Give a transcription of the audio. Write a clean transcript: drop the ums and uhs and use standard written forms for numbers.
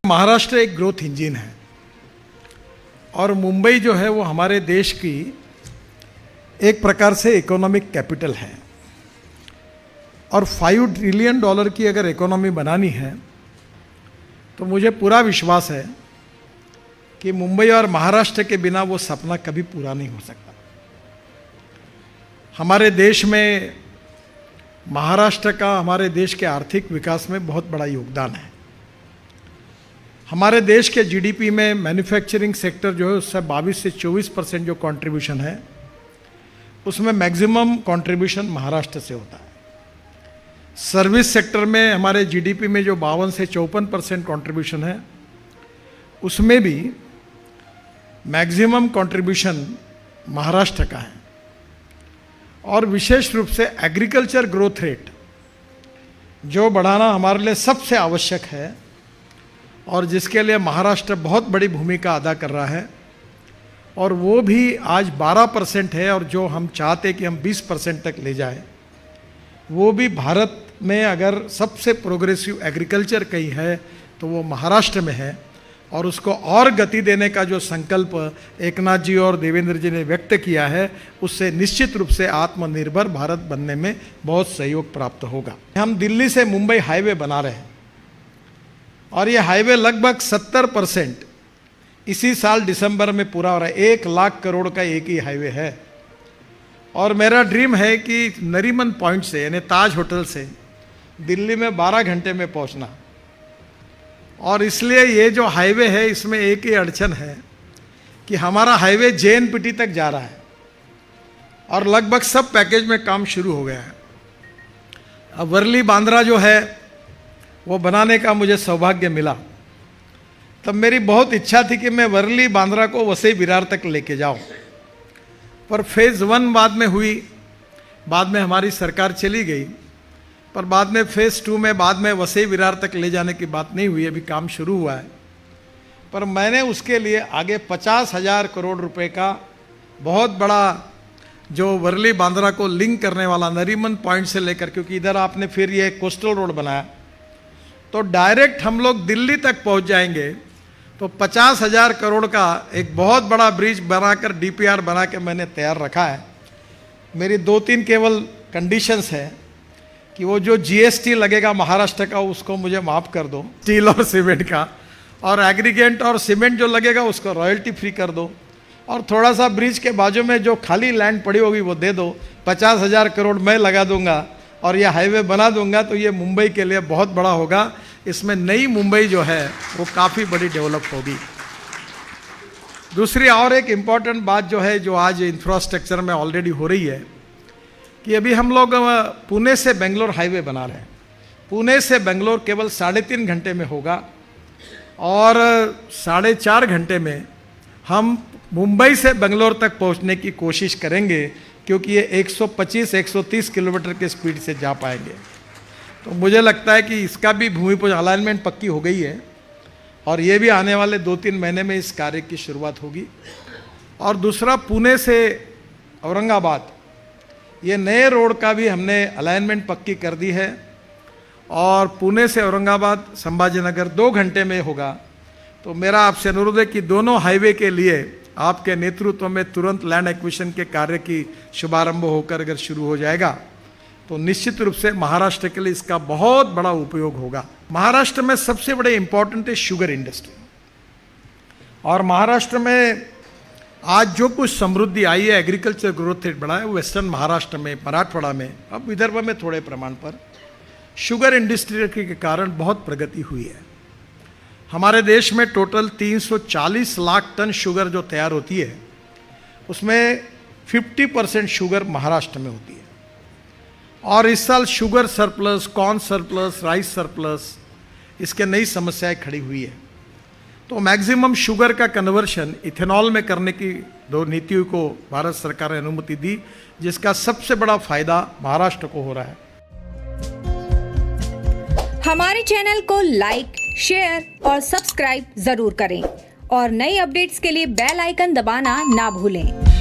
महाराष्ट्र एक growth engine है और मुंबई जो है वो हमारे देश की एक प्रकार से इकोनॉमिक कैपिटल है और $5 ट्रिलियन की अगर इकोनॉमी बनानी है तो मुझे पूरा विश्वास है कि मुंबई और महाराष्ट्र के बिना वो सपना कभी पूरा नहीं हो सकता। हमारे देश में महाराष्ट्र का हमारे देश के आर्थिक विकास में बहुत बड़ा योगदान है। हमारे देश के जीडीपी में मैन्युफैक्चरिंग सेक्टर जो है उससे 22 से 24% जो कंट्रीब्यूशन है उसमें मैक्सिमम कंट्रीब्यूशन महाराष्ट्र से होता है। सर्विस सेक्टर में हमारे जीडीपी में जो 52 से 54% कंट्रीब्यूशन है उसमें भी मैक्सिमम कंट्रीब्यूशन महाराष्ट्र का है। और विशेष रूप से एग्रीकल्चर ग्रोथ रेट जो बढ़ाना हमारे लिए सबसे आवश्यक है और जिसके लिए महाराष्ट्र बहुत बड़ी भूमिका अदा कर रहा है और वो भी आज 12% है और जो हम चाहते कि हम 20% तक ले जाए, वो भी भारत में अगर सबसे प्रोग्रेसिव एग्रीकल्चर कहीं है तो वो महाराष्ट्र में है। और उसको और गति देने का जो संकल्प एकनाथ जी और देवेंद्र जी ने व्यक्त किया है उससे निश्चित रूप से आत्मनिर्भर भारत बनने में बहुत सहयोग प्राप्त होगा। हम दिल्ली से मुंबई हाईवे बना रहे हैं और ये हाईवे लगभग 70% इसी साल दिसंबर में पूरा हो रहा है। 1 लाख करोड़ का एक ही हाईवे है और मेरा ड्रीम है कि नरीमन पॉइंट से यानी ताज होटल से दिल्ली में 12 घंटे में पहुंचना। और इसलिए ये जो हाईवे है इसमें एक ही अड़चन है कि हमारा हाईवे जेएनपीटी तक जा रहा है और लगभग सब पैकेज में काम शुरू हो गया है। अब वर्ली बांद्रा जो है वो बनाने का मुझे सौभाग्य मिला, तब मेरी बहुत इच्छा थी कि मैं वर्ली बांद्रा को वसई विरार तक लेके जाऊं, पर फेज़ 1 बाद में हुई, बाद में हमारी सरकार चली गई, पर बाद में फेज़ 2 में बाद में वसई विरार तक ले जाने की बात नहीं हुई। अभी काम शुरू हुआ है, पर मैंने उसके लिए आगे 50,000 करोड़ रुपए का बहुत बड़ा जो वर्ली बांद्रा को लिंक करने वाला नरीमन पॉइंट से लेकर, क्योंकि इधर आपने फिर ये कोस्टल रोड बनाया तो डायरेक्ट हम लोग दिल्ली तक पहुंच जाएंगे। तो 50,000 करोड़ का एक बहुत बड़ा ब्रिज बनाकर डीपीआर बना के मैंने तैयार रखा है। मेरी 2-3 केवल कंडीशंस है कि वो जो जीएसटी लगेगा महाराष्ट्र का उसको मुझे माफ़ कर दो, स्टील और सीमेंट का, और एग्रीगेंट और सीमेंट जो लगेगा उसको रॉयल्टी फ्री कर दो, और थोड़ा सा ब्रिज के बाजू में जो खाली लैंड पड़ी होगी वो दे दो। 50,000 करोड़ मैं लगा दूंगा और ये हाईवे बना दूंगा तो ये मुंबई के लिए बहुत बड़ा होगा। इसमें नई मुंबई जो है वो काफ़ी बड़ी डेवलप होगी। दूसरी और एक इम्पॉर्टेंट बात जो है जो आज इंफ्रास्ट्रक्चर में ऑलरेडी हो रही है कि अभी हम लोग पुणे से बेंगलोर हाईवे बना रहे हैं। पुणे से बेंगलोर केवल 3.5 घंटे में होगा और 4.5 घंटे में हम मुंबई से बेंगलोर तक पहुंचने की कोशिश करेंगे, क्योंकि ये 125-130 किलोमीटर के स्पीड से जा पाएंगे। तो मुझे लगता है कि इसका भी भूमि पूजन अलाइनमेंट पक्की हो गई है और ये भी आने वाले 2-3 महीने में इस कार्य की शुरुआत होगी। और दूसरा, पुणे से औरंगाबाद ये नए रोड का भी हमने अलाइनमेंट पक्की कर दी है और पुणे से औरंगाबाद संभाजीनगर 2 घंटे में होगा। तो मेरा आपसे अनुरोध है कि दोनों हाईवे के लिए आपके नेतृत्व में तुरंत लैंड एक्विजिशन के कार्य की शुभारंभ होकर अगर शुरू हो जाएगा तो निश्चित रूप से महाराष्ट्र के लिए इसका बहुत बड़ा उपयोग होगा। महाराष्ट्र में सबसे बड़े इंपॉर्टेंट है शुगर इंडस्ट्री, और महाराष्ट्र में आज जो कुछ समृद्धि आई है, एग्रीकल्चर ग्रोथ रेट बढ़ा है, वेस्टर्न महाराष्ट्र में, मराठवाड़ा में, अब विदर्भ में थोड़े प्रमाण पर शुगर इंडस्ट्री के कारण बहुत प्रगति हुई है। हमारे देश में टोटल 340 लाख टन शुगर जो तैयार होती है उसमें 50% शुगर महाराष्ट्र में होती है। और इस साल sugar surplus, corn surplus, rice surplus, इसके नई समस्याएं खड़ी हुई है। तो मैक्सिमम शुगर का कन्वर्शन इथेनॉल में करने की 2 नीतियों को भारत सरकार ने अनुमति दी, जिसका सबसे बड़ा फायदा महाराष्ट्र को हो रहा है। हमारे चैनल को लाइक, शेयर और सब्सक्राइब जरूर करें और नई अपडेट्स के लिए बेल आइकन दबाना ना भूलें।